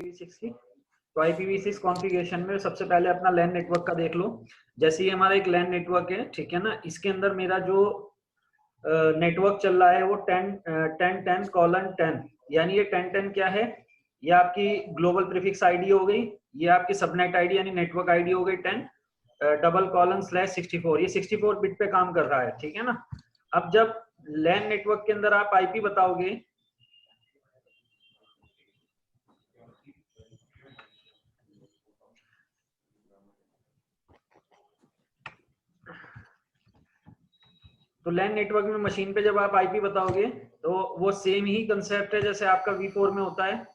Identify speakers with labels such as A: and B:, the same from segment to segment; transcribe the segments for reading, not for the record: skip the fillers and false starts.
A: IPv6 की। तो IPv6 configuration में सबसे पहले अपना लैन नेटवर्क का देख लो। जैसे ही हमारा एक लैन नेटवर्क है, ठीक है ना, इसके अंदर मेरा जो नेटवर्क चल रहा है वो 10.10.10, यानी ये 10.10 क्या है, ये आपकी ग्लोबल प्रीफिक्स आईडी हो गई, ये आपकी सबनेट आईडी यानी नेटवर्क आईडी हो गई 10://64, ये 64 बिट पे काम कर रहा है, ठीक है ना। अब जब लैन नेटवर्क के अंदर आप आईपी बताओगे, तो लैन नेटवर्क में मशीन पे जब आप आईपी बताओगे तो वो सेम ही कंसेप्ट है जैसे आपका V4 में होता है।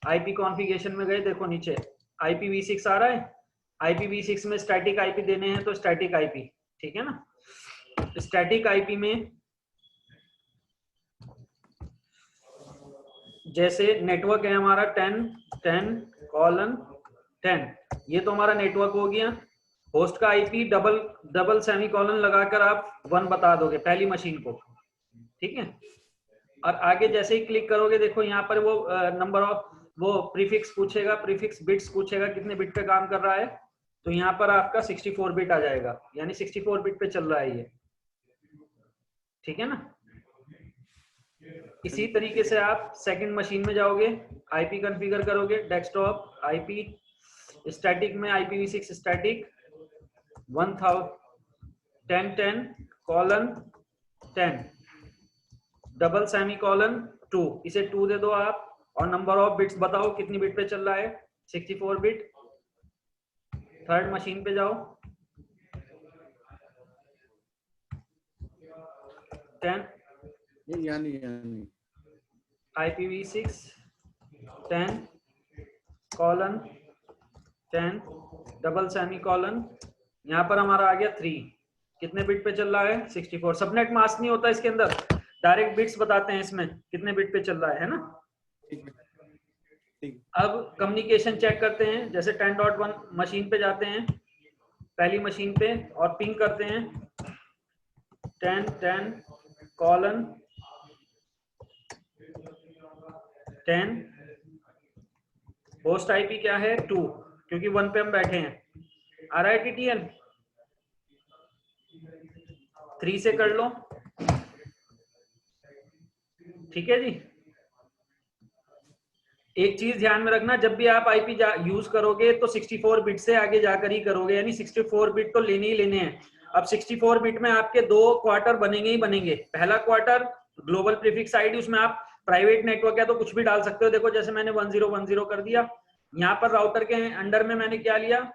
A: आईपी कॉन्फ़िगरेशन में गए, देखो नीचे IPv6 आ रहा है, IPv6 में स्टैटिक आईपी देने हैं तो स्टैटिक आईपी, ठीक है ना। स्टैटिक आईपी में जैसे नेटवर्क है हमारा 10.10:10, ये तो हमारा नेटवर्क हो गया। होस्ट का आईपी डबल सेमीकोलन लगाकर आप 1 बता दोगे पहली मशीन को, ठीक है। और आगे जैसे ही क्लिक करोगे, देखो यहाँ पर वो नंबर ऑफ वो प्रीफिक्स पूछेगा, प्रीफिक्स बिट्स पूछेगा कितने बिट पे काम कर रहा है, तो यहाँ पर आपका 64 बिट आ जाएगा, यानी 64 बिट पे चल रहा है ये, ठीक है ना। इसी तरीके से आप सेकंड मशीन में जाओगे, आईपी कॉन्फ़िगर करोगे, डेस्कटॉप आईपी स्टैटिक में IPv6 स्टैटिक 10.10:10 डबल सेमीकोलन 2, इसे 2 दे दो आप, और नंबर ऑफ बिट्स बताओ कितनी बिट पे चल रहा है, 64 बिट। थर्ड मशीन पे जाओ, 10 IPv6 10:10 डबल सेमीकोलन, यहाँ पर हमारा आ गया 3, कितने बिट पे चल रहा है, 64। सबनेट मास्क नहीं होता इसके अंदर, डायरेक्ट बिट्स बताते हैं इसमें कितने बिट पे चल रहा है ना। अब कम्युनिकेशन चेक करते हैं, जैसे 10.1 मशीन पे जाते हैं, पहली मशीन पे, और पिंग करते हैं 10.10:10। होस्ट आईपी क्या है 2, क्योंकि 1 पे हम बैठे हैं। आ रहा है TTL 3 से कर लो, ठीक है जी। एक चीज ध्यान में रखना, जब भी आप आईपी यूज करोगे तो 64 बिट से आगे जाकर ही करोगे, यानी 64 बिट तो लेने ही लेने हैं। अब 64 बिट में आपके 2 क्वार्टर बनेंगे ही बनेंगे। पहला क्वार्टर ग्लोबल प्रीफिक्स आईडी, उसमें आप प्राइवेट नेटवर्क है तो कुछ भी डाल सकते हो। देखो जैसे मैंने 1010 कर दिया, यहाँ पर राउटर के अंडर में मैंने क्या लिया,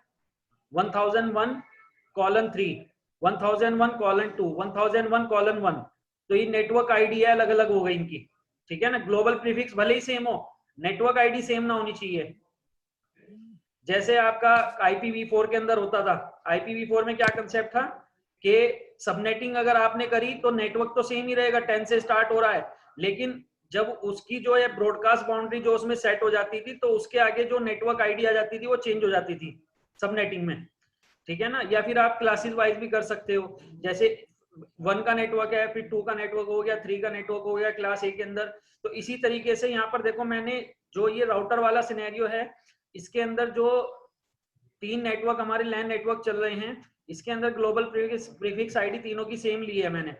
A: 1001:3, 1001:2, 1001:1, तो ये नेटवर्क आईडी है, अलग अलग हो गई इनकी, ठीक है ना। ग्लोबल प्रीफिक्स भले ही सेम हो, नेटवर्क आईडी सेम ना होनी चाहिए। जैसे आपका IPv4 के अंदर होता था, IPv4 में क्या कंसेप्ट था कि सबनेटिंग अगर आपने करी तो नेटवर्क तो सेम ही रहेगा, 10 से स्टार्ट हो रहा है, लेकिन जब उसकी जो है ब्रॉडकास्ट बाउंड्री जो उसमें सेट हो जाती थी, तो उसके आगे जो नेटवर्क आईडी आ जाती थी वो चेंज हो जाती थी सबनेटिंग में, ठीक है ना। या फिर आप क्लासेस वाइज भी कर सकते हो, जैसे 1 का नेटवर्क है, फिर 2 का नेटवर्क हो गया, 3 का नेटवर्क हो गया क्लास A के अंदर। तो इसी तरीके से यहाँ पर देखो, मैंने जो ये राउटर वाला सिनेरियो है, इसके अंदर जो 3 नेटवर्क हमारे लैन नेटवर्क चल रहे हैं, इसके अंदर ग्लोबल प्रीफिक्स आईडी तीनों की सेम ली है मैंने,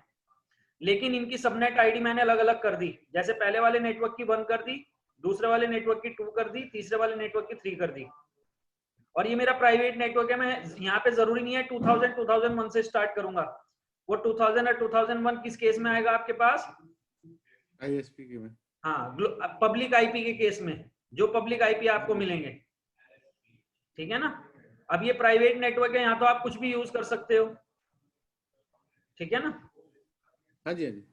A: लेकिन इनकी सबनेट आईडी मैंने अलग अलग कर दी। जैसे पहले वाले नेटवर्क की 1 कर दी, दूसरे वाले नेटवर्क की 2 कर दी, तीसरे वाले नेटवर्क की 3 कर दी। और ये मेरा प्राइवेट नेटवर्क है, मैं यहाँ पे जरूरी नहीं है 2000-2001 से स्टार्ट करूंगा। वो 2000 और 2001 किस केस में आएगा आपके पास,
B: ISP के में,
A: हाँ, पब्लिक आईपी के केस में, जो पब्लिक आईपी आपको मिलेंगे, ठीक है ना। अब ये प्राइवेट नेटवर्क है, यहाँ तो आप कुछ भी यूज कर सकते हो, ठीक है ना।
B: हाँ जी हाँ जी।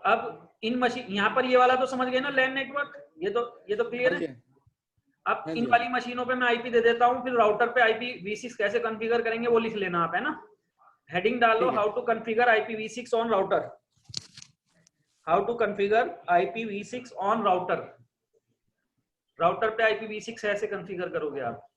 A: अब इन मशीन, यहाँ पर ये वाला तो समझ गए ना लैन नेटवर्क, ये तो क्लियर है। अब
B: हाँ
A: इन
B: जी
A: वाली मशीनों पे मैं आईपी दे देता हूँ, फिर राउटर पे IPv6 कैसे कॉन्फ़िगर करेंगे वो लिख लेना आप, है ना। हेडिंग डाल लो, how to configure IPv6 on router, how to configure IPv6 on router. Router पे IPv6 ऐसे कॉन्फ़िगर करोगे आप।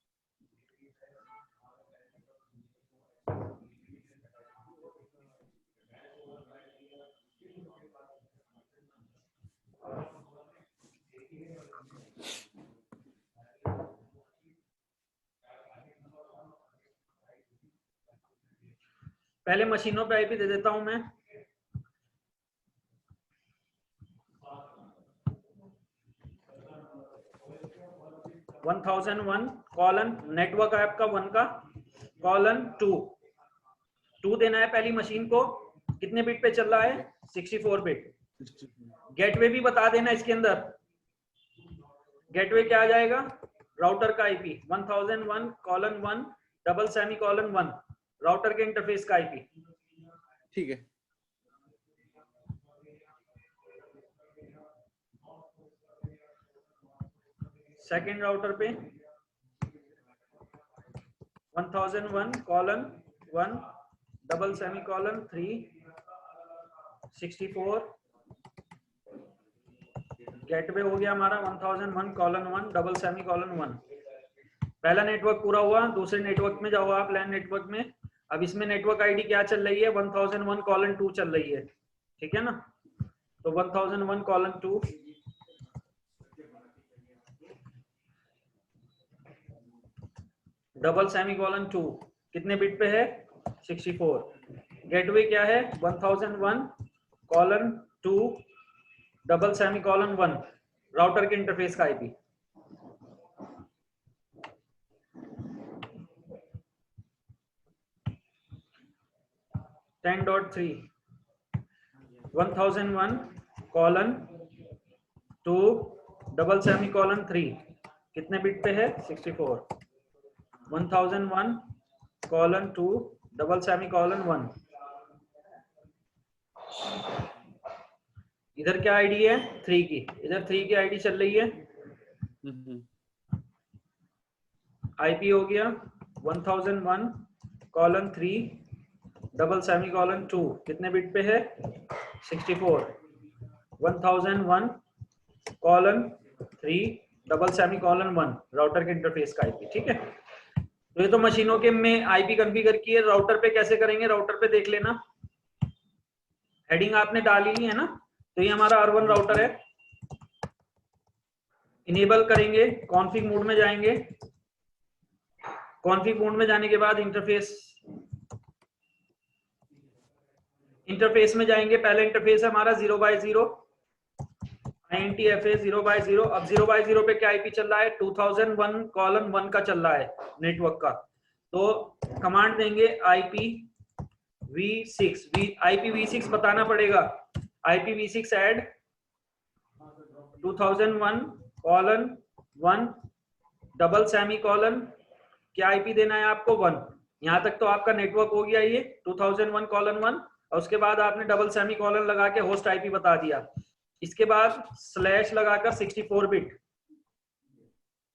A: पहले मशीनों पे आईपी दे देता हूं मैं। वन 1001 कॉलन नेटवर्क है आपका 1 का कॉलन 2 देना है पहली मशीन को। कितने बिट पे चल रहा है? 64 बिट। गेटवे भी बता देना इसके अंदर। गेटवे क्या आ जाएगा? राउटर का IP 1001 colon 1 double semi colon 1 router के इंटरफेस का आईपी।
B: ठीक है।
A: सेकेंड राउटर पे 1001 colon 1 double semi colon 3 64 gateway हो गया हमारा 1001 कॉलन 1 डबल सेमी कॉलन 1। पहला नेटवर्क पूरा हुआ। दूसरे नेटवर्क में जाओ आप, लैन नेटवर्क में। अब इसमें नेटवर्क आईडी क्या चल रही है? 1001 कॉलन 2 चल रही है, ठीक है ना? तो 1001 कॉलन 2 डबल सेमी कॉलन 2 कितने बिट पे है? 64। गेटवे क्या है? 1001 colon 2 double semi colon 1 router के इंटरफेस का IP. Ten dot 3 1001 colon 2 double semi colon 3 कितने बिट पे है? 64। 1001 कॉलन 2 डबल सेमी कॉलन 1। इधर क्या आईडी है? 3 की। इधर 3 की आईडी चल रही है। आईपी हो गया 1001 कॉलन 3 डबल सेमी कॉलन 2 कितने बिट पे है? 64। 1001 colon 3 double semi colon 1 router के इंटरफेस का आईपी, ठीक है। तो ये तो मशीनों के में आईपी कॉन्फ़िगर की है। राउटर पे कैसे करेंगे? राउटर पे देख लेना, हेडिंग आपने डाली ही है ना। तो ये हमारा R1 राउटर है। इनेबल करेंगे, कॉन्फ़िग मोड में जाएंगे। कॉन्फ़िग मोड में जाने के बाद इंटरफेस में जाएंगे। पहले इंटरफेस है हमारा 0x0 INTFA 0x0। अब 0x0 पे क्या आईपी चल रहा है? 2001 कॉलन 1 का चल रहा है नेटवर्क का। तो कमांड देंगे IPv6 IPv6 बताना पड़ेगा। IPv6 add 2001 colon 1 double semi colon क्या आईपी देना है आपको? 1। यहां तक तो आपका नेटवर्क हो गया ये 2001 कॉलन 1 और उसके बाद आपने डबल सेमी कॉलन लगा के होस्ट आईपी बता दिया। इसके बाद स्लैश लगाकर 64 बिट,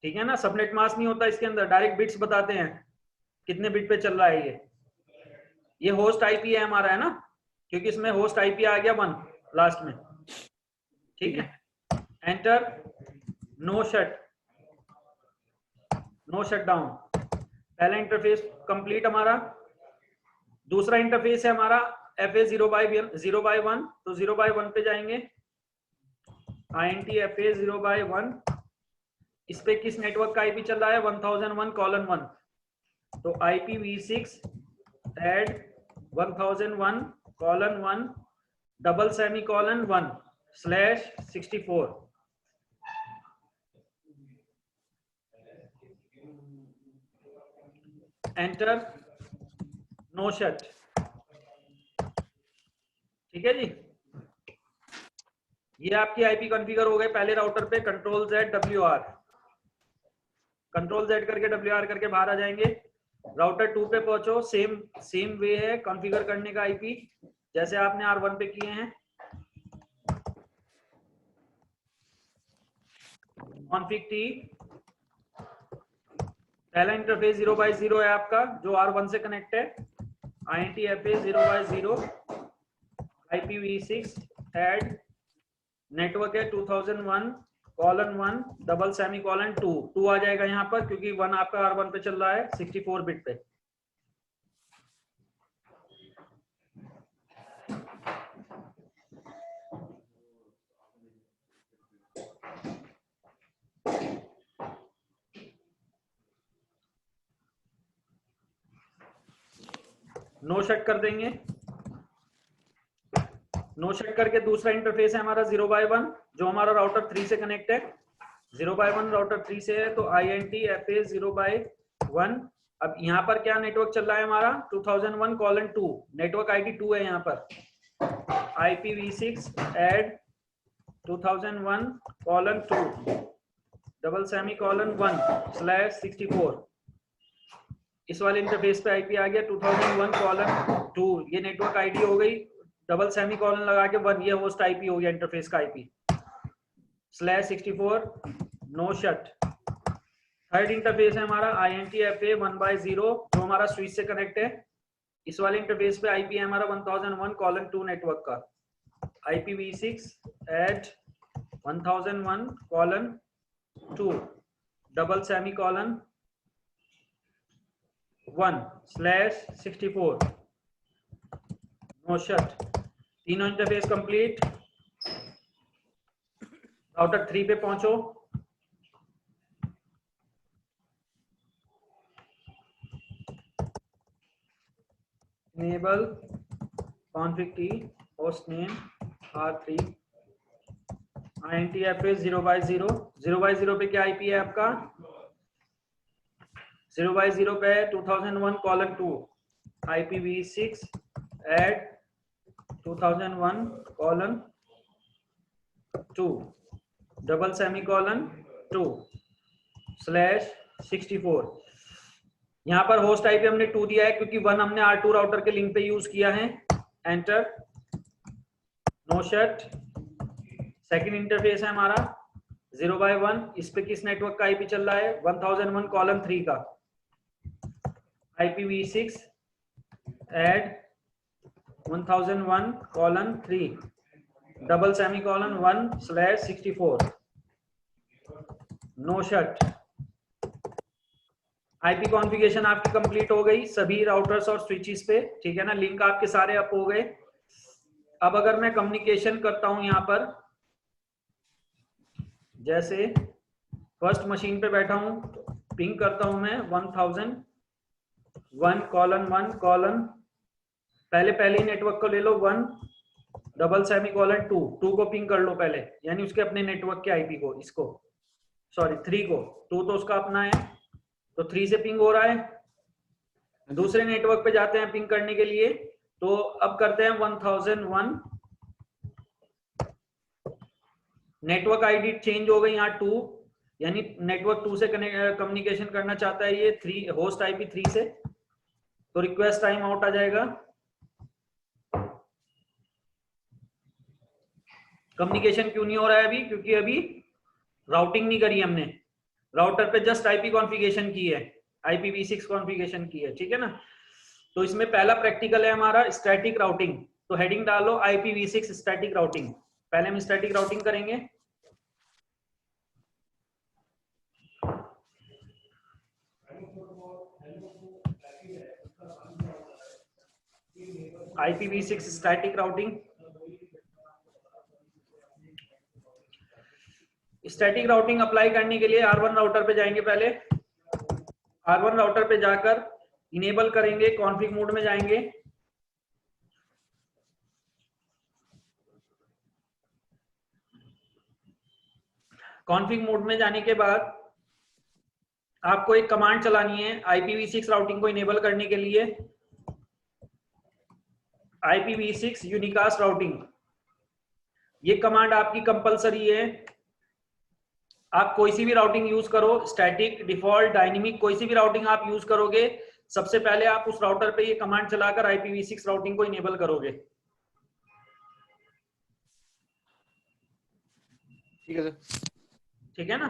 A: ठीक है ना। सबनेट मास्क नहीं होता इसके अंदर, डायरेक्ट बिट्स बताते हैं कितने बिट पे चल रहा है। ये होस्ट आईपी है हमारा, है ना, क्योंकि इसमें होस्ट आईपी आ गया 1 लास्ट में, ठीक है। Enter, no shut down. पहला इंटरफेस कंप्लीट हमारा। दूसरा इंटरफेस है हमारा FA 0x1। तो 0x1 पे जाएंगे, INTFA 0x1। इस पे किस नेटवर्क का आईपी चल रहा है? 1001 कॉलन 1। तो IPv6 add 1001 colon 1 double semi colon 1 slash 64। Enter, no shut, ठीक है जी। ये आपकी आईपी कॉन्फ़िगर हो गए पहले राउटर पे। Control Z WR, control Z करके WR करके बाहर आ जाएंगे। राउटर 2 पे पहुंचो। सेम वे है कॉन्फ़िगर करने का आईपी जैसे आपने R1 पे किए हैं। कॉन्फ़िग T, पहला इंटरफेस 0x0 है आपका जो R1 से कनेक्ट है। INTFA 0x0 IPv6 add network है 2001 कॉलन 1 डबल सेमी कॉलन 2 आ जाएगा यहाँ पर, क्योंकि 1 आपका R1 पे चल रहा है 64 बिट पे। नो शट कर देंगे। नो शट करके दूसरा इंटरफेस है हमारा 0x1 जो हमारा राउटर 3 से कनेक्ट है। 0x1 राउटर 3 से है तो INTFA 0x1। अब यहाँ पर क्या नेटवर्क चल रहा है हमारा 2001:2 नेटवर्क आईडी 2 है यहाँ पर। IPv6 add 2001:2 double semicolon 1/64। इस वाले इंटरफेस पे आईपी आ गया 2001:2। ये नेटवर्क आईडी हो गई, डबल सेमीकोलन लगा के 1, ये होस्ट आईपी हो गया इंटरफेस का IP /64 no shut. Third interface है हमारा INTFA 1/0 जो हमारा स्विच से कनेक्ट है। इस वाले इंटरफेस पे आईपी है हमारा 1001:2 नेटवर्क का। IPv6 at 1001:2 double semicolon 1/64 no shut. तीनों इंटरफेस कंप्लीट। राउटर 3 पे पहुंचो। enable config key host name R3 INTFA 0x0 0x0 पे क्या आईपी है आपका 0x0 पे 2001:2 IPv6 एट 2001:2 डबल सेमीकोलन 2/64। यहाँ पर होस्ट आईपी हमने 2 दिया है क्योंकि 1 हमने R2 राउटर के लिंक पे यूज किया है। Enter no shut. Second interface है हमारा 0x1। इस पे किस नेटवर्क का आईपी चल रहा है 1001:3 का। IPv6 add 1001:3 double semicolon 1/64 no shut. IP configuration आपकी कंप्लीट हो गई सभी राउटर्स और स्विचेस पे, ठीक है ना। लिंक आपके सारे अप हो गए। अब अगर मैं कम्युनिकेशन करता हूं यहाँ पर, जैसे फर्स्ट मशीन पे बैठा हूं पिंग करता हूं मैं 1001:1 पहले ही नेटवर्क को ले लो 1 डबल सेमीकोलन 2 को पिंग कर लो पहले, यानी उसके अपने नेटवर्क के आईपी को, इसको सॉरी 3 को, 2 तो उसका अपना है तो 3 से पिंग हो रहा है। दूसरे नेटवर्क पे जाते हैं पिंग करने के लिए, तो अब करते हैं 1001। नेटवर्क आईडी चेंज हो गई यहाँ 2, यानी नेटवर्क 2 से कम्युनिकेशन करना चाहता है ये 3 होस्ट आईपी 3 से, तो रिक्वेस्ट टाइम आउट आ जाएगा। कम्युनिकेशन क्यों नहीं हो रहा है अभी, क्योंकि अभी राउटिंग नहीं करी हमने, राउटर पे जस्ट आईपी कॉन्फ़िगरेशन की है, IPv6 कॉन्फ़िगरेशन की है, ठीक है ना। तो इसमें पहला प्रैक्टिकल है हमारा स्टैटिक राउटिंग, तो हेडिंग डालो IPv6 स्टैटिक राउटिंग। पहले हम स्टैटिक राउटिंग करेंगे। IPv6 static routing. Static routing apply करने के लिए R1 राउटर पे जाएंगे। पहले R1 राउटर पे जाकर इनेबल करेंगे, कॉन्फ़िग मोड में जाएंगे। कॉन्फ़िग मोड में जाने के बाद आपको एक कमांड चलानी है IPv6 राउटिंग को इनेबल करने के लिए, IPv6 यूनिकास्ट राउटिंग। ये कमांड आपकी कंपलसरी है। आप कोई सी भी राउटिंग यूज करो, स्टैटिक, डिफॉल्ट, डायनेमिक, कोई सी भी राउटिंग आप यूज करोगे, सबसे पहले आप उस राउटर पे ये कमांड चलाकर IPv6 राउटिंग को इनेबल करोगे।
B: ठीक है सर।
A: ठीक है ना,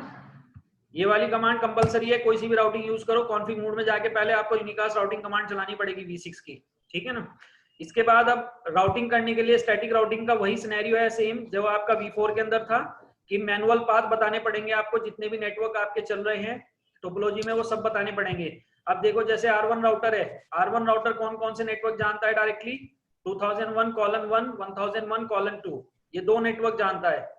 A: ये वाली कमांड कंपलसरी है। कोई सी भी राउटिंग यूज करो, कॉन्फ़िग मोड में जाके पहले आपको यूनिकास्ट राउटिंग कमांड चलानी पड़ेगी V6 की, ठीक है ना। इसके बाद अब राउटिंग करने के लिए स्टैटिक राउटिंग का वही सिनेरियो है सेम जो आपका V4 के अंदर था, कि मैनुअल पाथ बताने पड़ेंगे आपको, जितने भी नेटवर्क आपके चल रहे हैं टोपोलॉजी में वो सब बताने पड़ेंगे। अब देखो जैसे R1 राउटर है, R1 राउटर कौन कौन से नेटवर्क जानता है डायरेक्टली 2001:1 1001:2 ये 2 नेटवर्क जानता है,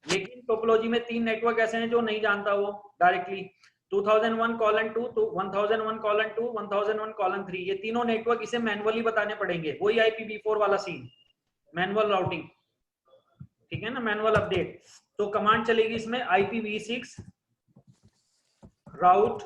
A: लेकिन टोपोलॉजी में 3 नेटवर्क ऐसे हैं जो नहीं जानता वो डायरेक्टली। 2001:2 तो 1001:2 1001:3 ये तीनों नेटवर्क इसे मैनुअली बताने पड़ेंगे, वही IPv4 वाला सीन, मैनुअल राउटिंग, ठीक है ना, मैनुअल अपडेट। तो कमांड चलेगी इसमें IPv6 राउट।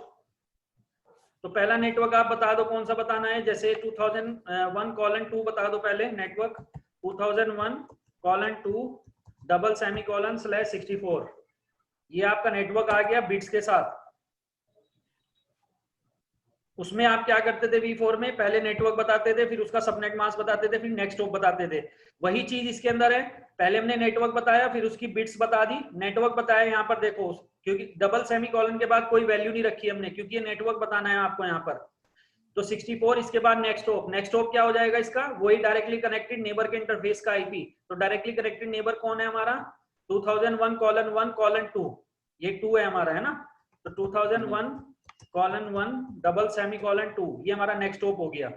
A: तो पहला नेटवर्क आप बता दो कौन सा बताना है, जैसे 2001:2 बता दो पहले नेटवर्क, 2001:2 $/64, ये आपका नेटवर्क आ गया बिट्स के साथ। उसमें आप क्या करते थे V4 में, पहले नेटवर्क बताते थे, फिर उसका सबनेट मास्क बताते थे, फिर नेक्स्ट हॉप बताते थे। वही चीज इसके अंदर है, पहले हमने नेटवर्क बताया, फिर उसकी बिट्स बता दी, नेटवर्क बताया यहाँ पर देखो, क्योंकि डबल सेमीकोलन के बाद कोई वैल्यू नहीं रखी हमने, क्योंकि ये नेटवर्क बताना है आपको यहाँ पर। तो 64 इसके बाद नेक्स्ट हॉप क्या हो जाएगा इसका, वही डायरेक्टली कनेक्टेड नेबर के इंटरफेस का IP। तो डायरेक्टली कनेक्टेड नेबर कौन है हमारा, 2001:1:2, ये 2 है हमारा, है ना। तो 2001:1 $/2 ये हमारा नेक्स्ट हॉप हो गया।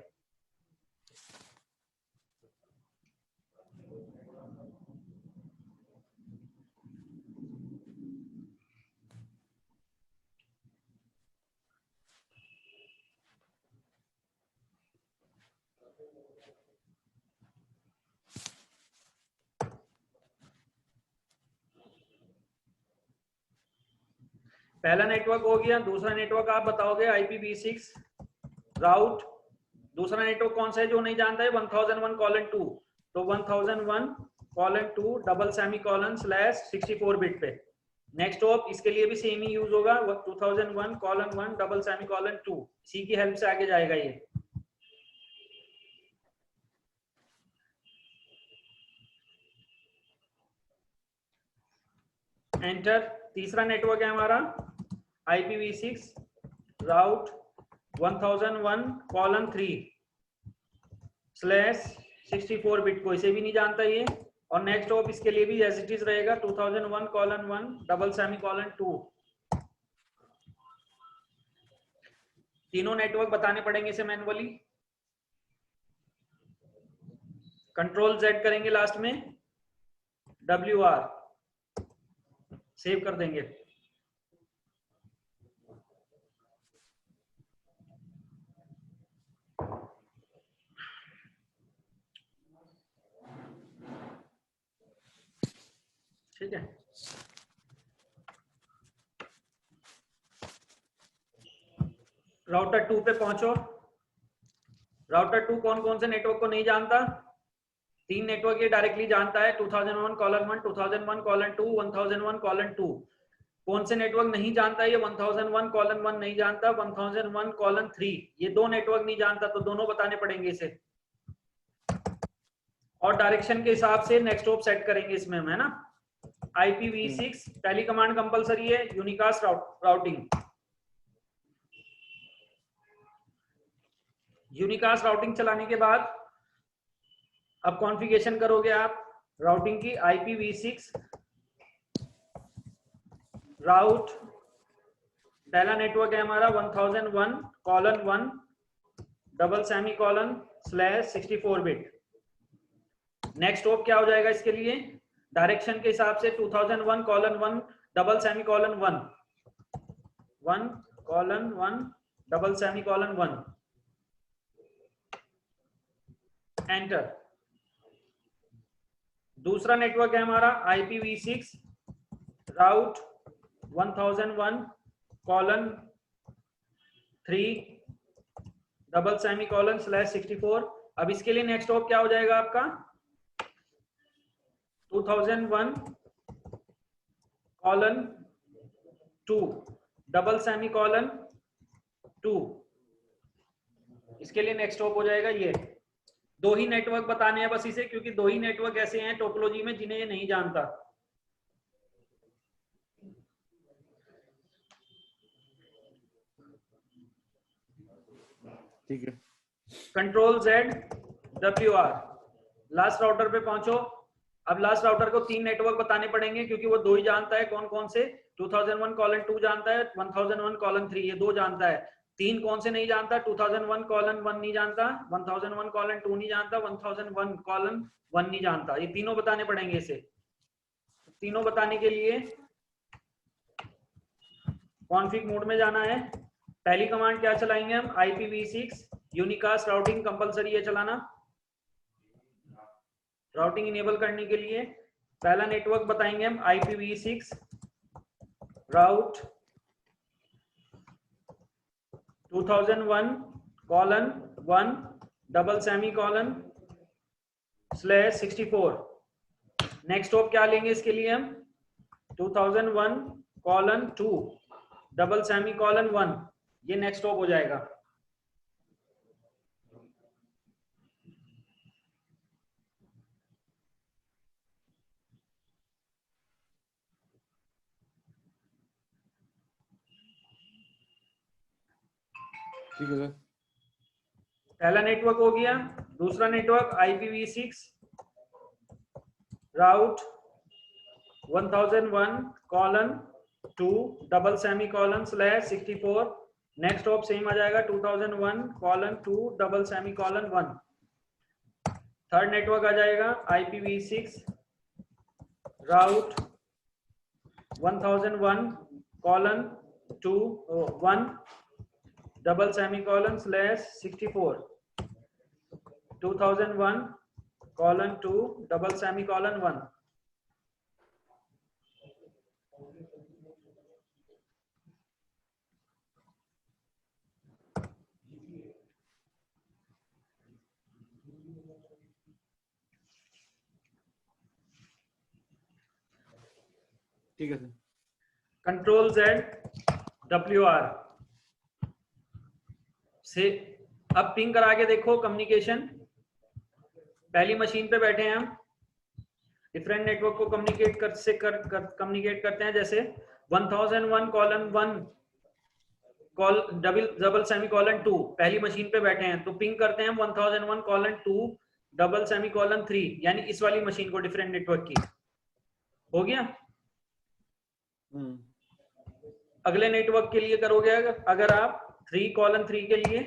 A: पहला नेटवर्क हो गया, दूसरा नेटवर्क आप बताओगे IPv6 राउट। दूसरा नेटवर्क कौन सा है जो नहीं जानता है, 1001:2, तो 1001:2 $/64 बिट पे। नेक्स्ट हॉप इसके लिए भी सेम ही यूज होगा, 2001:1 $/2, सी की हेल्प से आगे जाएगा ये। एंटर। तीसरा नेटवर्क है हमारा IPv6 राउट 1001:3/64 बिट को, इसे भी नहीं जानता ये। और नेक्स्ट हॉप इसके लिए भी एज इट इज रहेगा, 2001:1 $/2। तीनों नेटवर्क बताने पड़ेंगे इसे मैनुअली। कंट्रोल Z करेंगे लास्ट में, WR सेव कर देंगे। ठीक है, राउटर 2 पे पहुंचो। राउटर 2 कौन कौन से नेटवर्क को नहीं जानता, 3 नेटवर्क ये डायरेक्टली जानता है, 2001:1 2001:2 1001:2। कौन से नेटवर्क नहीं जानता है ये, 1001:1 नहीं जानता, 1001:3 ये 2 नेटवर्क नहीं जानता, तो दोनों बताने पड़ेंगे इसे। और डायरेक्शन के हिसाब से नेक्स्ट हॉप सेट करेंगे इसमें हम, है ना। IPv6 पहली कमांड कंपलसरी है, यूनिकास्ट राउटिंग। यूनिकास्ट राउटिंग चलाने के बाद अब कॉन्फ़िगरेशन करोगे आप राउटिंग की, IPv6 राउट। पहला नेटवर्क है हमारा 1001:1 $/64 बिट। नेक्स्ट हॉप क्या हो जाएगा इसके लिए, डायरेक्शन के हिसाब से 2001:1 $/1 एंटर। दूसरा नेटवर्क है हमारा IPv6 राउट 1001:3 $/64। अब इसके लिए नेक्स्ट हॉप क्या हो जाएगा आपका, 2001:2 $/2। इसके लिए नेक्स्ट हॉप हो जाएगा ये। 2 ही नेटवर्क बताने हैं बस इसे, क्योंकि 2 ही नेटवर्क ऐसे हैं टोपोलॉजी में जिन्हें ये नहीं जानता।
B: ठीक है,
A: control Z WR। Last router पे पहुंचो। अब लास्ट राउटर को 3 नेटवर्क बताने पड़ेंगे, क्योंकि वो 2 ही जानता है। कौन कौन से, 2001:2 जानता है, 1001:3 ये 2 जानता है। 3 कौन से नहीं जानता, 2001:1 नहीं जानता, 1001:2 नहीं जानता, 1001:1 नहीं जानता। ये तीनों बताने पड़ेंगे इसे। तीनों बताने के लिए कॉन्फ़िग मोड में जाना है। पहली कमांड क्या चलाएंगे हम, IPv6 यूनिकास्ट राउटिंग कंपलसरी है चलाना। राउटिंग इनेबल करने के लिए पहला नेटवर्क बताएंगे हम IPv6 राउट 2001:1 double semi colon /64। Next op क्या लेंगे इसके लिए हम 2001:2 डबल सेमी कॉलन 1, ये नेक्स्ट ऑप हो जाएगा।
B: ठीक है सर।
A: पहला नेटवर्क हो गया। दूसरा network IPv6 route 1001:2 double semi colon /64। Next hop same आ जाएगा 2001:2 double semi colon 1। Third network आ जाएगा IPv6 route 1001:1 double semi colon /64 2001:2 double semi colon 1।
B: ठीक है सर।
A: Ctrl Z WR से अब पिंग करा के देखो कम्युनिकेशन। पहली मशीन पे बैठे हैं हम, डिफरेंट नेटवर्क को कम्युनिकेट कम्युनिकेट करते हैं। जैसे 1001:1 डबल सेमी कॉलन 2 पहली मशीन पे बैठे हैं, तो पिंग करते हैं 1001:2 डबल सेमी कॉलन 3, यानी इस वाली मशीन को डिफरेंट नेटवर्क की। हो गया। अगले नेटवर्क के लिए करोगे अगर आप 3:3 के लिए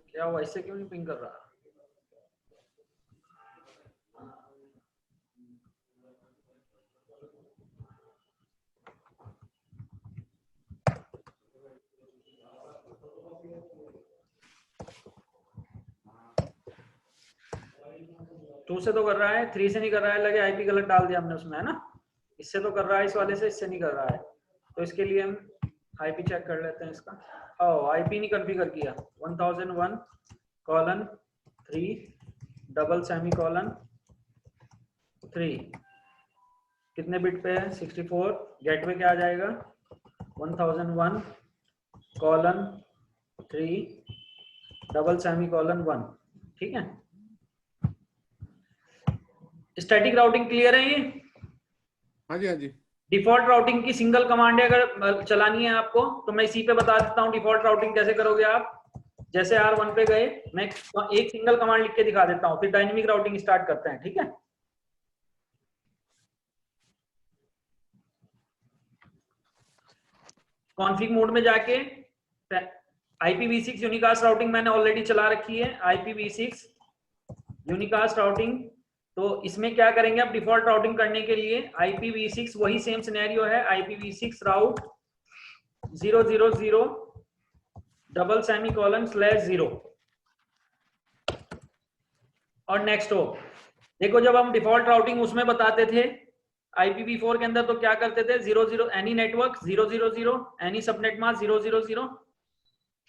A: क्या हुआ, इससे क्यों नहीं पिंग कर रहा? टू से तो कर रहा है, 3 से नहीं कर रहा है। लगे आईपी गलत डाल दिया हमने उसमें, है ना। इससे तो कर रहा है, इस वाले से, इससे नहीं कर रहा है। तो इसके लिए हम आईपी चेक कर लेते हैं इसका। आईपी नहीं कॉन्फ़िगर किया। 1001:3 डबल सेमी कॉलन 3 कितने बिट पे है? 64। गेटवे क्या आ जाएगा? 1001:3 डबल सेमी कॉलन 1। ठीक है। स्टैटिक राउटिंग क्लियर है ये?
B: हाँ जी, हाँ जी।
A: डिफॉल्ट राउटिंग की सिंगल कमांड है, अगर चलानी है आपको तो मैं इसी पे बता देता हूँ डिफॉल्ट राउटिंग कैसे करोगे आप। जैसे R1 पे गए, मैं एक सिंगल कमांड लिख के दिखा देता हूँ, फिर डायनेमिक राउटिंग स्टार्ट करते हैं। ठीक है। कॉन्फ़िग मोड में जाके IPv6 यूनिकास्ट राउटिंग मैंने ऑलरेडी चला रखी है। IPv6 यूनिकास्ट राउटिंग, तो इसमें क्या करेंगे आप डिफॉल्ट राउटिंग करने के लिए? IPv6 वही सेम सिनेरियो है, IPv6 राउट 000 डबल सेमी कॉलन /0 और नेक्स्ट हो। देखो जब हम डिफॉल्ट राउटिंग उसमें बताते थे IPv4 के अंदर, तो क्या करते थे? 00 any network 000 any subnet mask 000,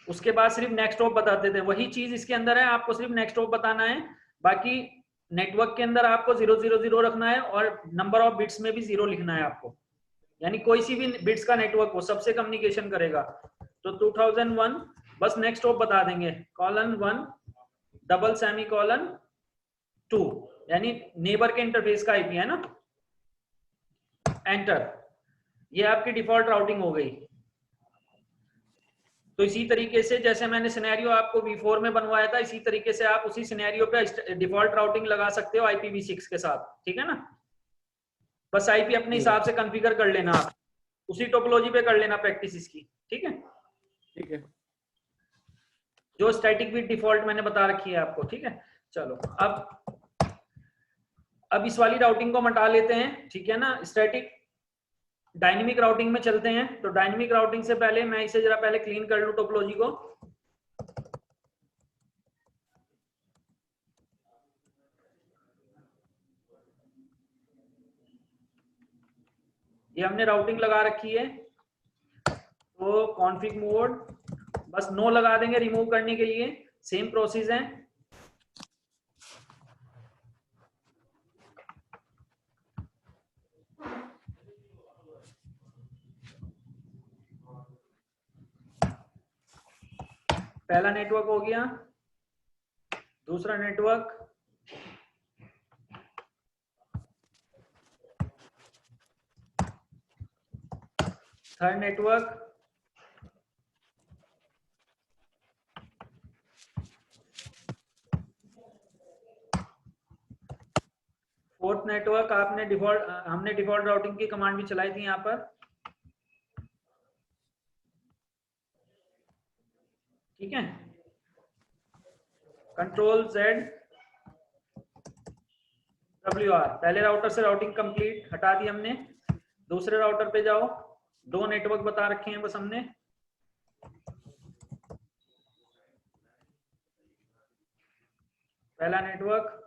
A: उसके बाद सिर्फ नेक्स्ट ऑफ बताते थे। वही चीज इसके अंदर है, आपको सिर्फ नेक्स्ट ऑफ बताना है। बाकी नेटवर्क के अंदर आपको 000 रखना है और नंबर ऑफ बिट्स में भी 0 लिखना है आपको, यानी कोई सी भी बिट्स का नेटवर्क हो सबसे कम्युनिकेशन करेगा। तो 2001 बस नेक्स्ट ऑफ बता देंगे, :1 डबल सेमी कॉलन 2, यानी नेबर के इंटरफेस का आईपी है ना। एंटर। ये आपकी डिफॉल्ट राउटिंग हो गई। तो इसी तरीके से जैसे मैंने सिनेरियो आपको V4 में बनवाया था, इसी तरीके से आप उसी सिनेरियो पे डिफॉल्ट राउटिंग लगा सकते हो IPv6 के साथ, ठीक है ना। बस आईपी अपने हिसाब से कॉन्फ़िगर कर लेना, आप उसी टोपोलॉजी पे कर लेना प्रैक्टिस इसकी, ठीक है।
B: ठीक है।
A: जो स्टैटिक बिट डिफॉल्ट मैंने बता रखी है आपको, ठीक है। चलो अब इस वाली राउटिंग को हटा लेते हैं, ठीक है ना। स्टैटिक डायनेमिक राउटिंग में चलते हैं। तो डायनेमिक राउटिंग से पहले मैं इसे जरा पहले क्लीन कर लूं टोपोलॉजी को। ये हमने राउटिंग लगा रखी है, तो कॉन्फिग मोड बस नो लगा देंगे रिमूव करने के लिए, सेम प्रोसेस है। पहला नेटवर्क हो गया, दूसरा network, third network, fourth network. हमने डिफॉल्ट राउटिंग की कमांड भी चलाई थी यहाँ पर, ठीक है। कंट्रोल Z WR, पहले राउटर से राउटिंग कंप्लीट हटा दी हमने। दूसरे राउटर पे जाओ, दो नेटवर्क बता रखे हैं बस हमने। पहला नेटवर्क,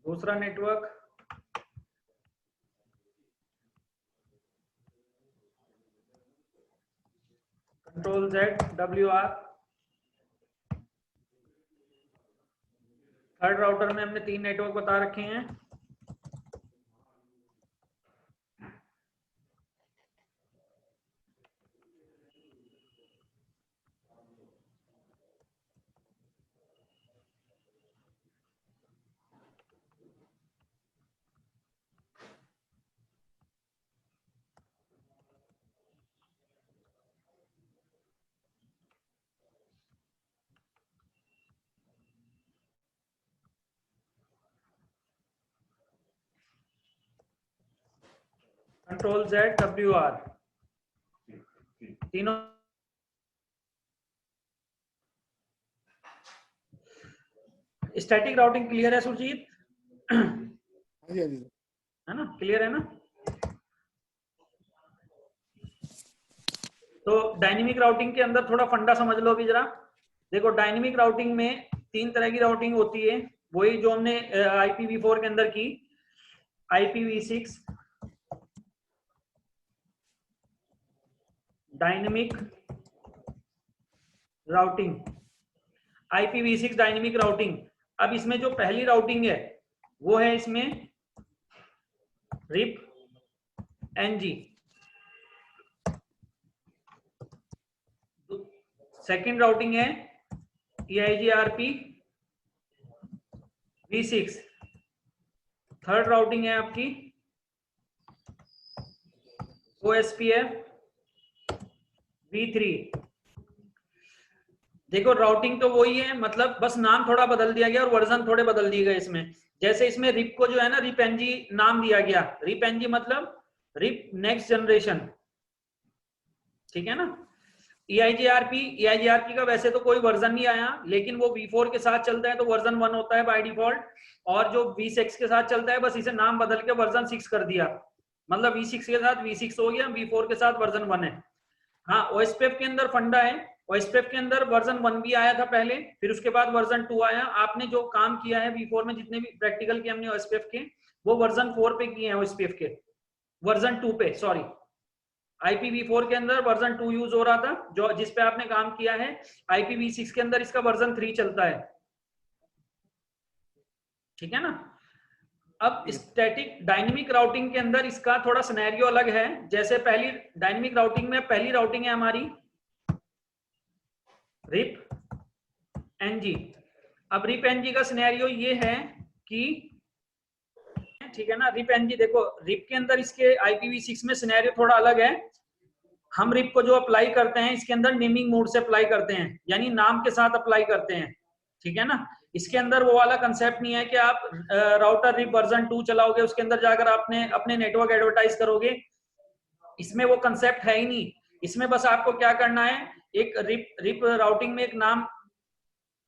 A: दूसरा network, control Z WR। Third router में हमने 3 नेटवर्क बता रखे हैं। कंट्रोल Z WR तीनों। स्टैटिक राउटिंग क्लियर है सुरजीत?
B: हाँ जी, हाँ जी सर।
A: है ना, क्लियर है ना। तो डायनेमिक राउटिंग के अंदर थोड़ा फंडा समझ लो अभी जरा। देखो डायनेमिक राउटिंग में 3 तरह की राउटिंग होती है, वही जो हमने IPv4 के अंदर की। IPv6 dynamic routing, IPv6 dynamic routing. अब इसमें जो पहली राउटिंग है वो है इसमें रिप NG। सेकेंड राउटिंग है EIGRP V6। थर्ड राउटिंग है आपकी OSPF V3। देखो राउटिंग तो वही है, मतलब बस नाम थोड़ा बदल दिया गया और वर्जन थोड़े बदल दिए गए इसमें। जैसे इसमें रिप को जो है ना रिप NG नाम दिया गया। रिप NG मतलब रिप नेक्स्ट जनरेशन, ठीक है ना। EIGRP का वैसे तो कोई वर्जन नहीं आया, लेकिन वो V4 के साथ चलता है तो वर्जन 1 होता है बाय डिफॉल्ट। और जो V6 के साथ चलता है बस इसे नाम बदल के वर्जन 6 कर दिया, मतलब V6 के साथ V6 हो गया, V4 के साथ वर्जन 1 है। हाँ, OSPF के अंदर फंडा है। OSPF के अंदर वर्जन 1 भी आया था पहले, फिर उसके बाद वर्जन 2 आया। आपने जो काम किया है V4 में, जितने भी प्रैक्टिकल किए हमने OSPF के, वो वर्जन 4 पे किए हैं। OSPF के वर्जन 2 पे, सॉरी, IPv4 के अंदर वर्जन 2 यूज हो रहा था, जो जिस पे आपने काम किया है। IPv6 के अंदर इसका वर्जन 3 चलता है, ठीक है ना। अब स्टैटिक डायनेमिक राउटिंग के अंदर इसका थोड़ा सिनेरियो अलग है। जैसे पहली डायनेमिक राउटिंग में पहली राउटिंग है हमारी रिप NG। अब रिप NG का सिनेरियो ये है कि, ठीक है ना। रिप एनजी देखो, रिप के अंदर इसके IPv6 में सिनेरियो थोड़ा अलग है। हम रिप को जो अप्लाई करते हैं इसके अंदर नेमिंग मोड से अप्लाई करते हैं, यानी नाम के साथ अप्लाई करते हैं, ठीक है ना। इसके अंदर वो वाला कंसेप्ट नहीं है कि आप राउटर रिप वर्जन 2 चलाओगे, उसके अंदर जाकर आपने अपने नेटवर्क एडवर्टाइज करोगे। इसमें वो कंसेप्ट है ही नहीं। इसमें बस आपको क्या करना है, एक रिप राउटिंग में एक नाम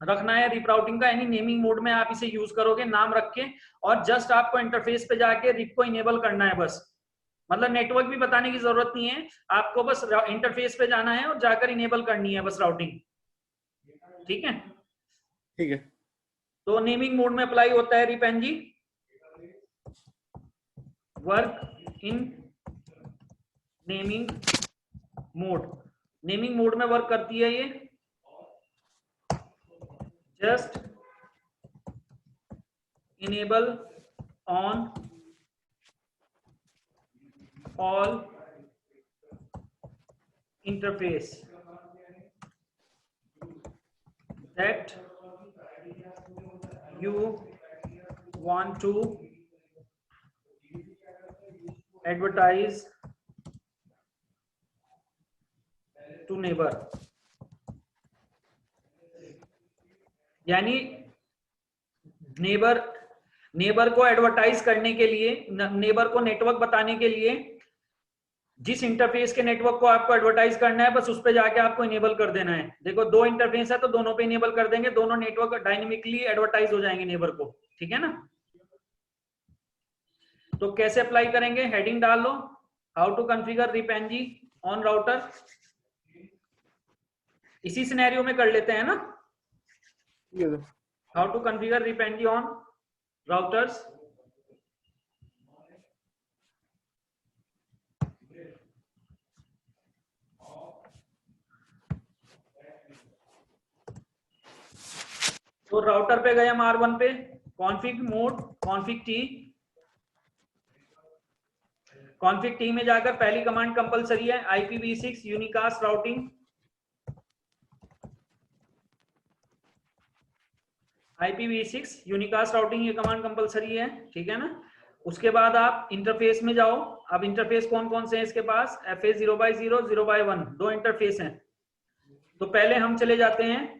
A: रखना है, रिप राउटिंग का, यानी नेमिंग मोड में आप इसे यूज करोगे नाम रख के, और जस्ट आपको इंटरफेस पे जाके रिप को इनेबल करना है बस। मतलब नेटवर्क भी बताने की जरूरत नहीं है, आपको बस इंटरफेस पे जाना है और जाकर इनेबल करनी है बस राउटिंग, ठीक है।
B: ठीक है।
A: तो नेमिंग मोड में अप्लाई होता है RIP NG. Work in naming mode, naming mode में वर्क करती है ये। Just enable on all interface that you want to advertise to neighbor। यानी नेबर को एडवर्टाइज करने के लिए, नेबर को नेटवर्क बताने के लिए, जिस इंटरफेस के नेटवर्क को आपको एडवर्टाइज करना है बस उस पे जाके आपको इनेबल कर देना है। देखो 2 इंटरफेस है तो दोनों पे इनेबल कर देंगे, दोनों नेटवर्क डायनेमिकली एडवर्टाइज हो जाएंगे नेबर को, ठीक है ना। तो कैसे अप्लाई करेंगे, हेडिंग डाल लो, how to configure RIP NG on router. इसी सिनेरियो में कर लेते हैं ना, how to configure RIP NG on routers. तो राउटर पे गए हम R1 पे, config mode, config T. Config T में जाकर पहली कमांड कंपलसरी है, IPv6 unicast routing. IPv6 unicast routing ये कमांड कंपलसरी है, ठीक है ना। उसके बाद आप इंटरफेस में जाओ। अब इंटरफेस कौन कौन से हैं इसके पास, FA 0/0, 0/1, 2 इंटरफेस हैं। तो पहले हम चले जाते हैं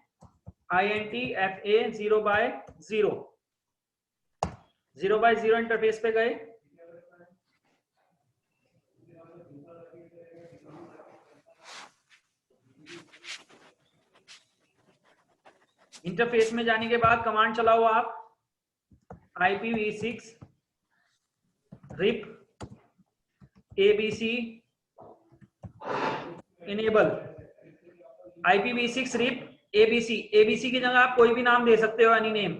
A: INT FA 0/0, 0/0 इंटरफेस पे गए। इंटरफेस में जाने के बाद कमांड चलाओ आप, IPv6 RIP ABC enable. IPv6 RIP ABC, ABC की जगह आप कोई भी नाम दे सकते हो, एनी नेम,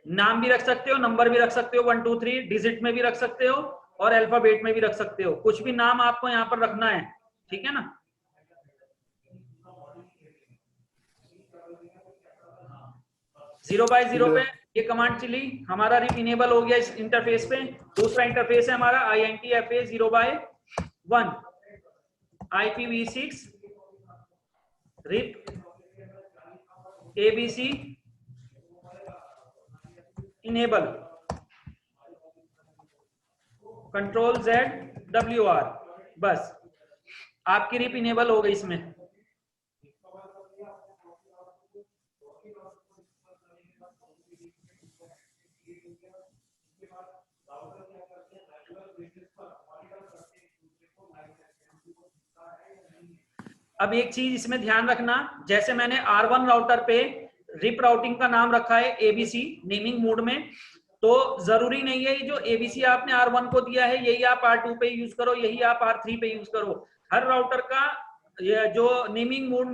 A: नाम भी रख सकते हो, नंबर भी रख सकते हो, 1 2 3 डिजिट में भी रख सकते हो और अल्फाबेट में भी रख सकते हो, कुछ भी नाम आपको यहाँ पर रखना है, ठीक है ना। जीरो बाय जीरो पे ये कमांड चली, हमारा रिप इनेबल हो गया इस इंटरफेस पे। दूसरा इंटरफेस है हमारा INT FA 0/1, IPv6 RIP ABC enable, control Z WR, बस आपकी रिप इनेबल हो गई इसमें। अब एक चीज इसमें ध्यान रखना, जैसे मैंने R1 राउटर पे रिप राउटिंग का नाम रखा है ABC नेमिंग मोड में, तो जरूरी नहीं है जो ABC आपने R1 को दिया है यही आप R2 पे यूज करो, यही आप R3 पे यूज करो। हर राउटर का जो नेमिंग मोड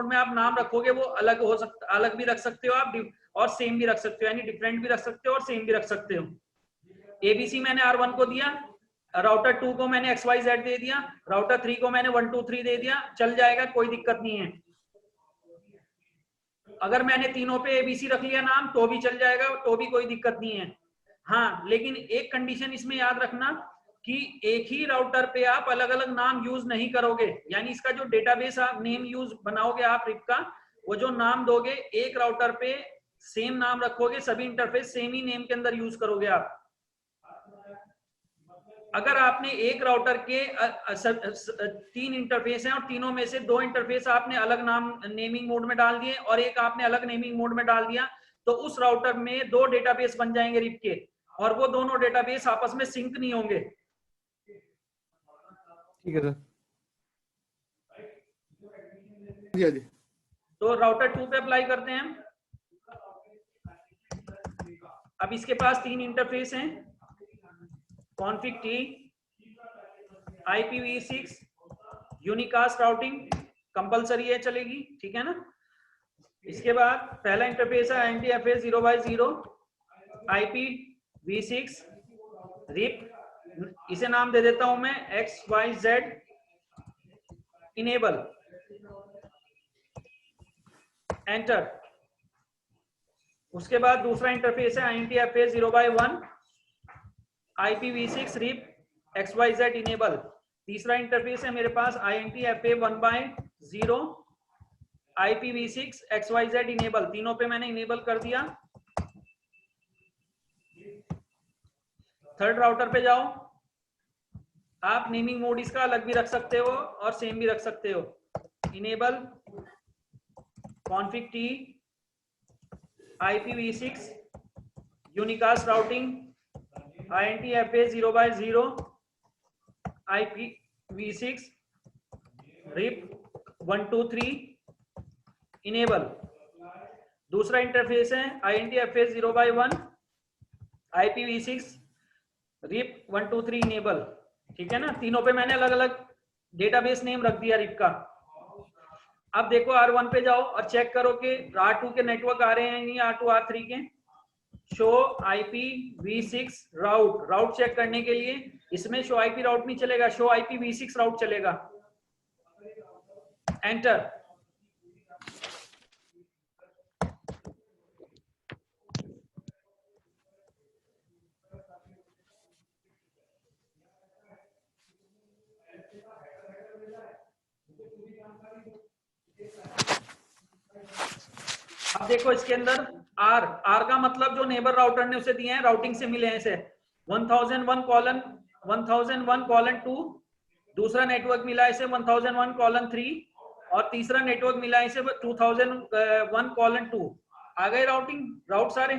A: में आप नाम रखोगे वो अलग हो सकता, अलग भी रख सकते हो आप और सेम भी रख सकते हो, यानी डिफरेंट भी रख सकते हो और सेम भी रख सकते हो। ABC मैंने R1 को दिया, राउटर 2 को मैंने XYZ दे दिया, राउटर 3 को मैंने 1 2 3 दे दिया, चल जाएगा, कोई दिक्कत नहीं है। अगर मैंने तीनों पे ABC रख लिया नाम तो भी चल जाएगा, तो भी कोई दिक्कत नहीं है। हाँ, लेकिन एक कंडीशन इसमें याद रखना कि एक ही राउटर पे आप अलग अलग नाम यूज नहीं करोगे, यानी इसका जो डेटाबेस आप नेम यूज बनाओगे आप रिप का, वो जो नाम दोगे एक राउटर पे सेम नाम रखोगे, सभी इंटरफेस सेम ही नेम के अंदर यूज करोगे आप, अगर आपने एक राउटर के 3 इंटरफेस हैं और तीनों में से 2 इंटरफेस आपने अलग नाम नेमिंग मोड में डाल दिए और एक आपने अलग नेमिंग मोड में डाल दिया, तो उस राउटर में 2 डेटाबेस बन जाएंगे रिप के, और वो दोनों डेटाबेस आपस में सिंक नहीं होंगे।
B: ठीक है सर। जी जी।
A: तो राउटर 2 पे अप्लाई करते हैं हम। अब इसके पास 3 इंटरफेस हैं, config T, IPv6, unicast routing compulsory है, चलेगी, ठीक है ना। इसके बाद पहला इंटरफेस है INTFS 0x0 IPv6 रिप, इसे नाम दे देता हूं मैं XYZ इनेबल, एंटर। उसके बाद दूसरा इंटरफेस है INTFS 0x1 IPv6 RIP XYZ enable. तीसरा इंटरफेस है मेरे पास INTFA 1x0 IPv6 XYZ enable. तीनों पे मैंने इनेबल कर दिया। थर्ड राउटर पे जाओ, आप नेमिंग मोड इसका अलग भी रख सकते हो और सेम भी रख सकते हो। Enable config T IPv6 unicast routing INTFA 0x0 IPv6 RIP 123 enable. दूसरा इंटरफेस है INTFA 0x1 IPv6 RIP 123 enable, ठीक है ना। तीनों पे मैंने अलग अलग डेटाबेस नेम रख दिया रिप का। अब देखो R1 पे जाओ और चेक करो कि R2 के नेटवर्क आ रहे हैं नहीं, R2 R3 के। शो IPv6 राउट चेक करने के लिए इसमें शो IP राउट नहीं चलेगा, शो IPv6 राउट चलेगा, एंटर। अब देखो इसके अंदर आर का मतलब जो नेबर राउटर ने उसे दिए हैं, राउटिंग से मिले हैं इसे 1001:2, दूसरा नेटवर्क मिला इसे 1001:3 और तीसरा नेटवर्क मिला इसे 2001:2। आ गए राउट सारे।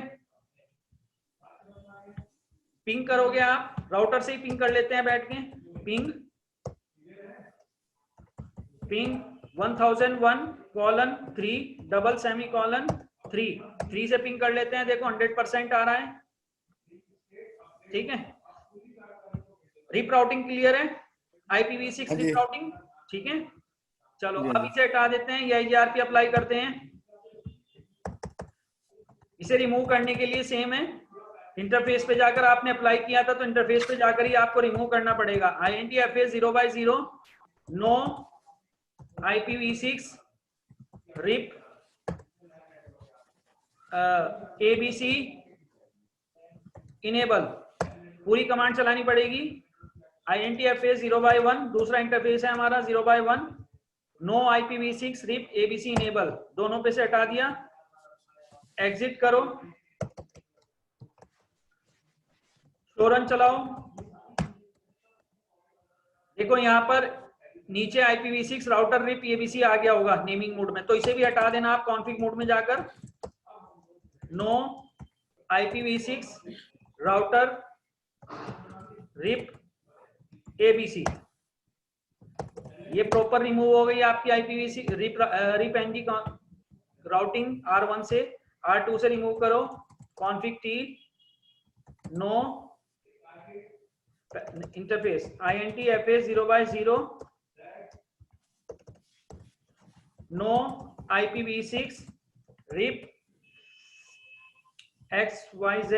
A: पिंग करोगे आप, राउटर से ही पिंग कर लेते हैं बैठ के। पिंग 1001:3 3 से पिंग कर लेते हैं। देखो 100% आ रहा है, ठीक है। रिप राउटिंग क्लियर है, IPv6 रिप राउटिंग, ठीक है। चलो अब इसे हटा देते हैं, EIGRP अप्लाई करते हैं। इसे रिमूव करने के लिए सेम है, इंटरफेस पे जाकर आपने अप्लाई किया था तो इंटरफेस पे जाकर ही आपको रिमूव करना पड़ेगा। INTFA 0x0 no IPv6 RIP ABC enable, पूरी कमांड चलानी पड़ेगी। INTFA 0x1 दूसरा इंटरफेस है हमारा 0x1 no IPv6 RIP ABC enable, दोनों पे से हटा दिया। एग्जिट करो, शो रन चलाओ। देखो यहाँ पर नीचे IPv6 राउटर रिप ABC आ गया होगा नेमिंग मोड में, तो इसे भी हटा देना आप कॉन्फ़िग मोड में जाकर। No IPv6 router RIP ABC, ये प्रॉपर रिमूव हो गई आपकी IPv6 rib NG routing R1 से। R2 से रिमूव करो, config T no interface INTFA 0x0 no IPv6 RIP XYZ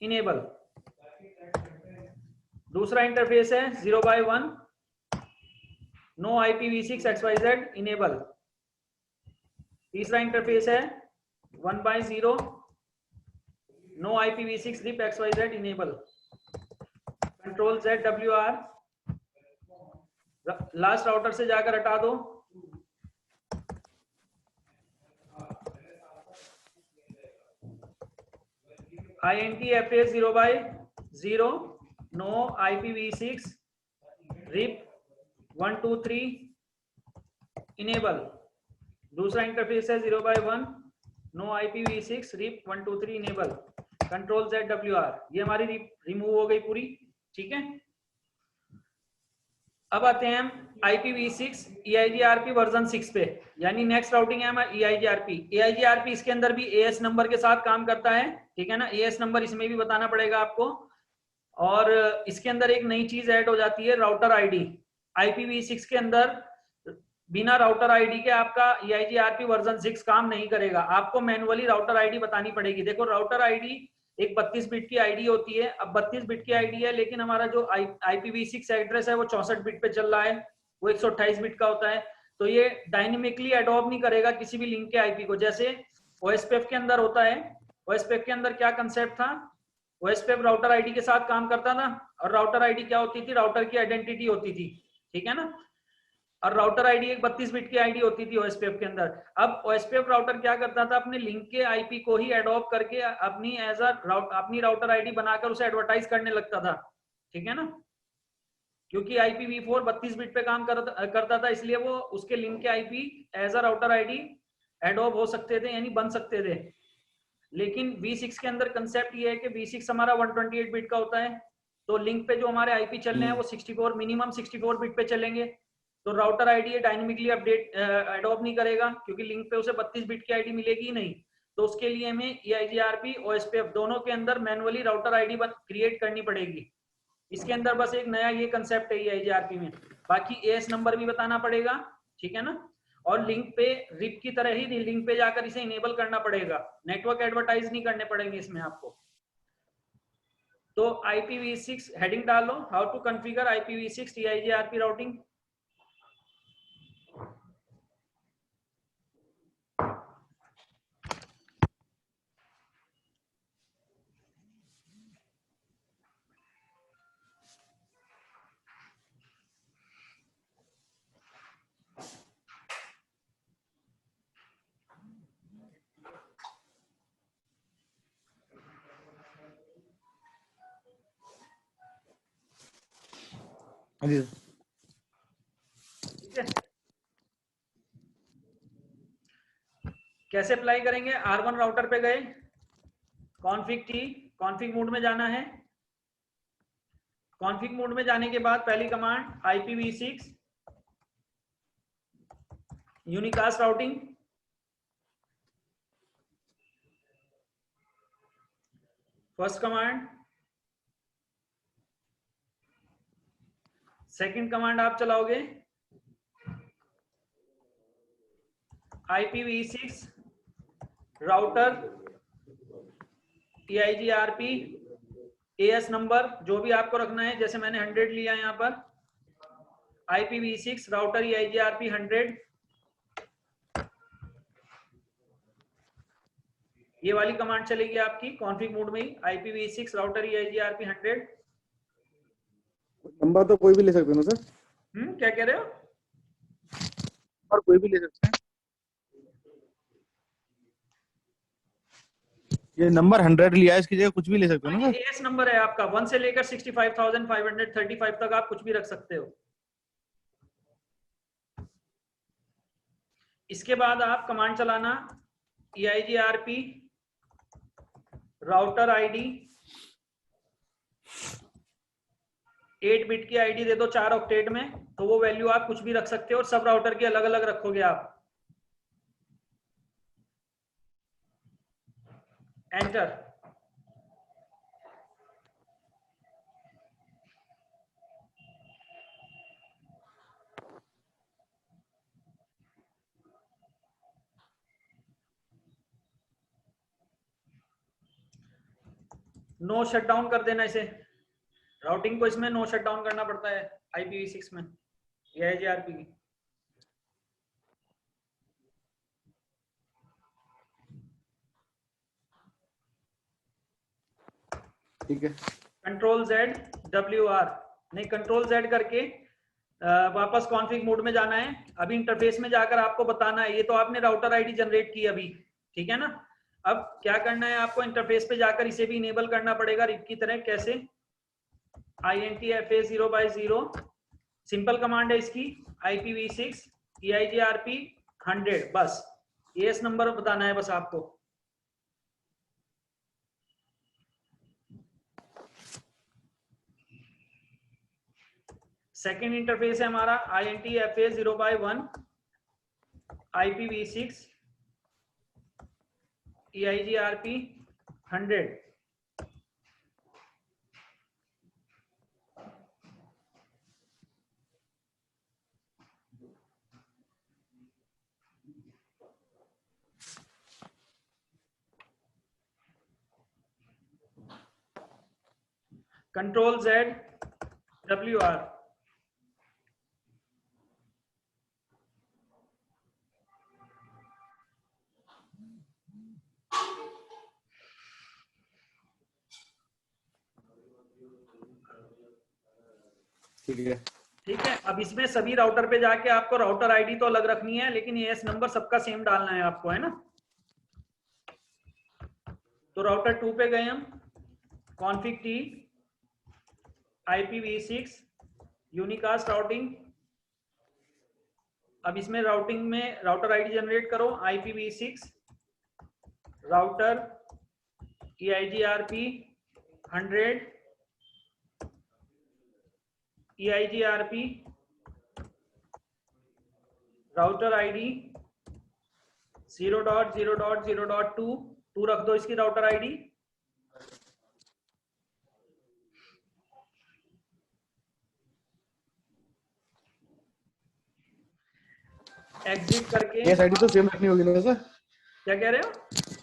A: enable. दूसरा इंटरफेस है 0x1 no IPv6 XYZ enable. तीसरा इंटरफेस है 1x0 no IPv6 RIP XYZ enable. Control ZWR, last router से जाकर हटा दो। INTFA 0x0 no IPv6 RIP 123 enable. दूसरा interface है 0x1 no IPv6 RIP 123 enable. Control ZWR, ये हमारी रिमूव हो गई पूरी, ठीक है। अब आते हैं हम IPv6 EIGRP वर्जन 6 पे, यानी नेक्स्ट राउटिंग है हमारा EIGRP। EIGRP इसके अंदर भी AS नंबर के साथ काम करता है, ठीक है ना। AS नंबर इसमें भी बताना पड़ेगा आपको। और इसके अंदर एक नई चीज ऐड हो जाती है, राउटर आईडी। IPv6 के अंदर बिना राउटर आईडी के आपका EIGRP वर्जन 6 काम नहीं करेगा, आपको मैनुअली राउटर आईडी बतानी पड़ेगी। देखो राउटर आईडी एक 32 बिट की आईडी होती है। अब 32 बिट की आईडी है, लेकिन हमारा जो IPv6 एड्रेस है वो 64 बिट पे चल रहा है, वो 128 बिट का होता है। तो ये डायनेमिकली एडॉप्ट नहीं करेगा किसी भी लिंक के आईपी को, जैसे OSPF के अंदर होता है। OSPF के अंदर क्या कंसेप्ट था, OSPF राउटर आईडी के साथ काम करता था, और राउटर आईडी क्या होती थी, राउटर की आइडेंटिटी होती थी, ठीक है ना। और राउटर आईडी एक 32 बिट की आईडी होती थी OSPF के अंदर। अब OSPF राउटर क्या करता था, अपने लिंक के आईपी को ही एडॉप्ट करके अपनी अपनी राउटर आईडी बनाकर उसे एडवर्टाइज करने लगता था, ठीक है ना। क्योंकि IPv4 32 बिट पे काम करता था, इसलिए वो उसके लिंक के IP as a router ID adopt हो सकते थे, यानी बन सकते थे। लेकिन V6 के अंदर कंसेप्ट ये है कि V6 हमारा 128 बिट का होता है, तो लिंक पे जो हमारे आईपी चल रहे हैं वो 64 मिनिमम 64 बिट पे चलेंगे। तो router ID dynamically update adopt नहीं करेगा, क्योंकि लिंक पे उसे 32 बिट की आईडी मिलेगी ही नहीं। तो उसके लिए हमें EIGRP OSPF दोनों के अंदर मैनुअली राउटर आईडी क्रिएट करनी पड़ेगी। इसके अंदर बस एक नया ये कंसेप्ट है EIGRP में, बाकी AS नंबर भी बताना पड़ेगा, ठीक है ना। और लिंक पे रिप की तरह ही लिंक पे जाकर इसे इनेबल करना पड़ेगा, नेटवर्क एडवर्टाइज नहीं करने पड़ेंगे इसमें आपको। तो IPv6 हेडिंग डालो, how to configure IPv6 EIGRP routing.
B: जी
A: ठीक है, कैसे अप्लाई करेंगे। R1 राउटर पे गए, कॉन्फ़िग T, कॉन्फ़िग मोड में जाना है। कॉन्फ़िग मोड में जाने के बाद पहली command IPv6 unicast routing, first command. Second command आप चलाओगे IPv6 router EIGRP AS number जो भी आपको रखना है, जैसे मैंने 100 लिया यहाँ पर, IPv6 राउटर EIGRP 100, ये वाली कमांड चलेगी आपकी कॉन्फ़िग मोड में ही, IPv6 राउटर EIGRP 100।
B: नंबर तो कोई भी ले सकते हैं ना सर,
A: क्या कह रहे हो।
B: और कोई भी ले सकते हैं। ये नंबर 100 लिया है, इसकी जगह कुछ भी ले सकते हो ना सर।
A: AS नंबर है आपका, 1 से लेकर 65,535 तक आप कुछ भी रख सकते हो। इसके बाद आप कमांड चलाना EIGRP राउटर आईडी 8 बिट की आईडी दे दो 4 ऑक्टेट में, तो वो वैल्यू आप कुछ भी रख सकते हो, और सब राउटर की अलग अलग रखोगे आप। एंटर। नो शटडाउन कर देना इसे, राउटिंग को इसमें नो शटडाउन करना पड़ता है IPv6 में EIGRP की।
B: ठीक है,
A: कंट्रोल ZWR नहीं, कंट्रोल Z करके वापस कॉन्फ़िग मोड में जाना है। अभी इंटरफेस में जाकर आपको बताना है, ये तो आपने राउटर आईडी जनरेट की अभी, ठीक है ना। अब क्या करना है आपको, इंटरफेस पे जाकर इसे भी इनेबल करना पड़ेगा रिप की तरह। कैसे, INTFA0/0 सिंपल कमांड है इसकी, IPv6 EIGRP 100, बस AS नंबर बताना है बस आपको। सेकेंड इंटरफेस है हमारा INTFA0/1 IPv6 EIGRP 100। Control Z WR,
B: ठीक है।
A: ठीक है। अब इसमें सभी राउटर पे जाके आपको राउटर आईडी तो अलग रखनी है, लेकिन एएस नंबर सबका सेम डालना है आपको, है ना। तो राउटर 2 पे गए हम, config T IPv6 unicast routing. अब इसमें राउटिंग में राउटर आईडी जनरेट करो, IPv6 router EIGRP 100 EIGRP router ID 0.0.0.2 रख दो इसकी राउटर आईडी। एग्जिट करके
B: एएस आईडी तो सेम रखनी होगी ना सर?
A: क्या कह रहे हो?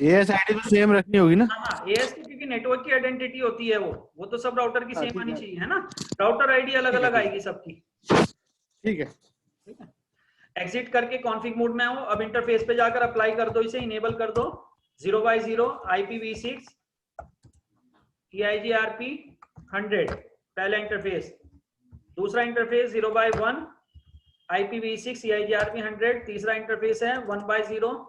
B: एएस आईडी तो सेम रखनी होगी ना?
A: हाँ एएस की, क्योंकि नेटवर्क की आइडेंटिटी होती है वो तो सब राउटर की सेम आनी
B: ठीक है।
A: चाहिए, है ना। राउटर आईडी अलग अलग
B: ठीक है।
A: आएगी सबकी।
B: ठीक है।
A: ठीक है। एग्जिट करके कॉन्फ़िग मोड में आओ। अब इंटरफेस पे जाकर अप्लाई कर दो, इसे इनेबल कर दो। 0/0 IPv6 EIGRP 100 पहला इंटरफेस। दूसरा इंटरफेस 0/1 IPv6 EIGRP 100। तीसरा इंटरफेस है 1/0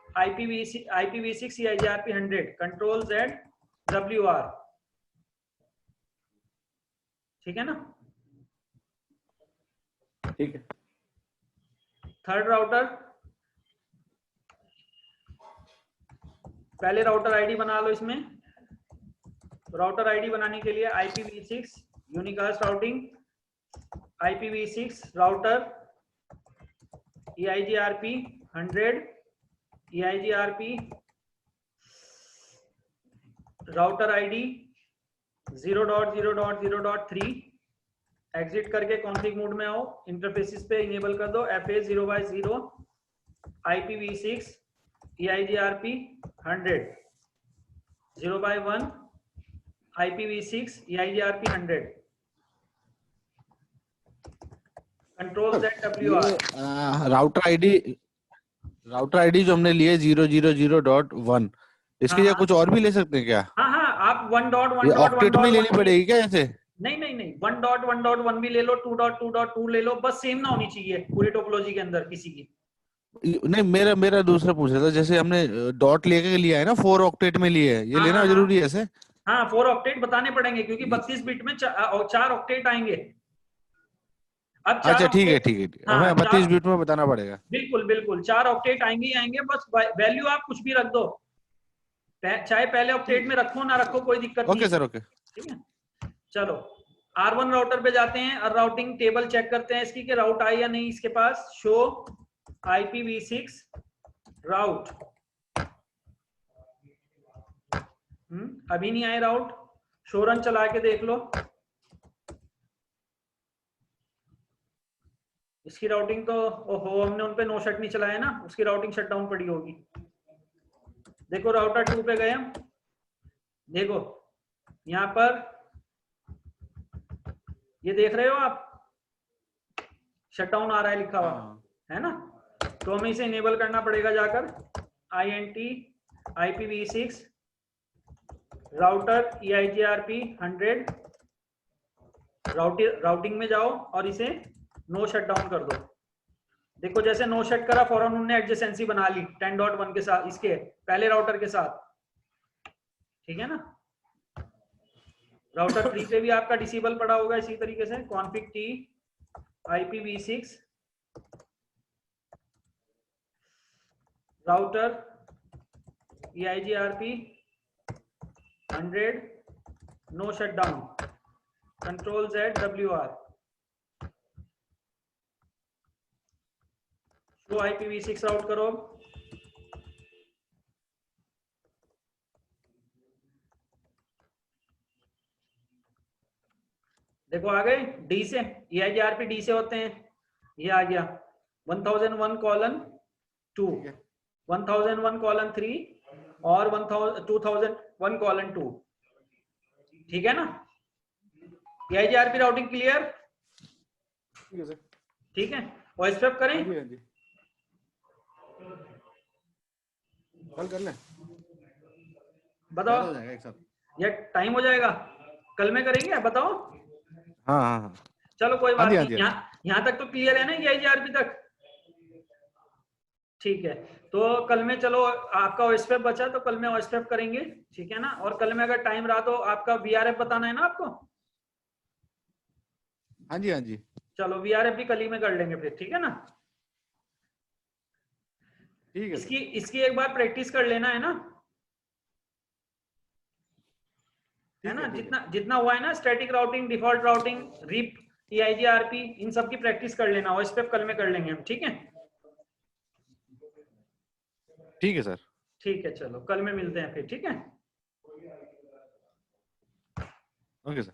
A: IPv6 EIGRP 100। Control Z WR, ठीक है ना।
B: ठीक है।
A: थर्ड राउटर, पहले राउटर आईडी बना लो इसमें। राउटर आईडी बनाने के लिए IPv6 unicast routing IPv6 router EIGRP 100 EIGRP router ID 0.0.0.3। Exit करके कॉन्फ़िग मोड में आओ, इंटरफेसेस पे इनेबल कर दो FA0/0 IPv6 EIGRP 100 0/1 IPv6 EIGRP 100। Control Z WR।
B: Router ID जो हमने लिए 0.0.0.1, इसके लिए कुछ और भी ले सकते हैं क्या?
A: हाँ आप 1.1.1
B: ऑक्टेट में लेनी पड़ेगी क्या ऐसे?
A: नहीं 1.1.1 भी ले लो, 2.2.2 ले लो, बस सेम ना होनी चाहिए पूरी टोपोलॉजी के अंदर किसी की।
B: नहीं, मेरा दूसरा पूछ रहा था, जैसे हमने डॉट लेके लिया है ना, 4 ऑक्टेट में लिए है, ये लेना जरूरी है ऐसे?
A: हाँ 4 ऑक्टेट बताने पड़ेंगे, क्योंकि 32 बिट में 4 ऑक्टेट आएंगे। अब 4
B: अच्छा ठीक है,
A: हाँ,
B: हमें 32 बिट में बताना पड़ेगा।
A: बिल्कुल 4 ऑक्टेट आएंगे, बस वैल्यू आप कुछ भी रख दो, चाहे पहले ऑक्टेट में रखो ना रखो, कोई दिक्कत नहीं।
B: Okay sir, okay.
A: ठीक है, चलो R1 राउटर पे जाते हैं और राउटिंग टेबल चेक करते हैं इसकी, कि राउट आई या नहीं इसके पास। शो IPv6 राउट, अभी नहीं आए राउट। शो रन चला के देख लो, इसकी राउटिंग तो, ओहो हमने उन पे नो शट नहीं चलाया ना, उसकी राउटिंग शट डाउन पड़ी होगी। देखो राउटर 2 पे गए हम, देखो यहां पर ये देख रहे हो आप, शट डाउन आ रहा है लिखा हुआ, है ना। तो हमें इसे इनेबल करना पड़ेगा जाकर, INT IPv6 router EIGRP 100 routing में जाओ और इसे नो शट डाउन कर दो। देखो जैसे नो शट करा, फौरन उन्होंने एडजेसेंसी बना ली 10.1 के साथ, इसके पहले राउटर के साथ, ठीक है ना। राउटर 3 पे भी आपका डिसेबल पड़ा होगा इसी तरीके से, config T IPv6 router EIGRP 100 no shutdown control Z WR show IPv6 route करो। देखो आ गए डी से, EIGRP डी से होते हैं, ये आ गया 1001:2 1001:3 और 2001:2, ठीक है ना। EIGRP राउटिंग क्लियर,
B: ठीक है सर।
A: ठीक है, वॉइस स्वैप करें।
B: हाँ जी कल कर लें,
A: बताओ
B: हो जाएगा एक साथ।
A: ये टाइम हो जाएगा, कल में करेंगे बताओ।
B: हाँ हाँ हाँ
A: चलो कोई
B: हाँ
A: बात
B: जी
A: नहीं, यहाँ तक तो क्लियर है ना EIGRP तक, ठीक है। तो कल में चलो आपका OSPF बचा तो कल में OSPF करेंगे, ठीक है ना। और कल में अगर टाइम रहा तो आपका VRF बताना है ना आपको।
B: हाँ जी
A: चलो VRF भी कल ही में कर लेंगे फिर, ठीक है ना।
B: ठीक है
A: इसकी एक बार प्रैक्टिस कर लेना है ना, है ना। जितना जितना हुआ है ना, static routing, default routing, RIP, EIGRP, इन सब की प्रैक्टिस कर लेना। OSPF कल में कर लेंगे हम, ठीक है।
B: ठीक है सर।
A: ठीक है चलो कल में मिलते हैं फिर, ठीक है।
B: Okay sir.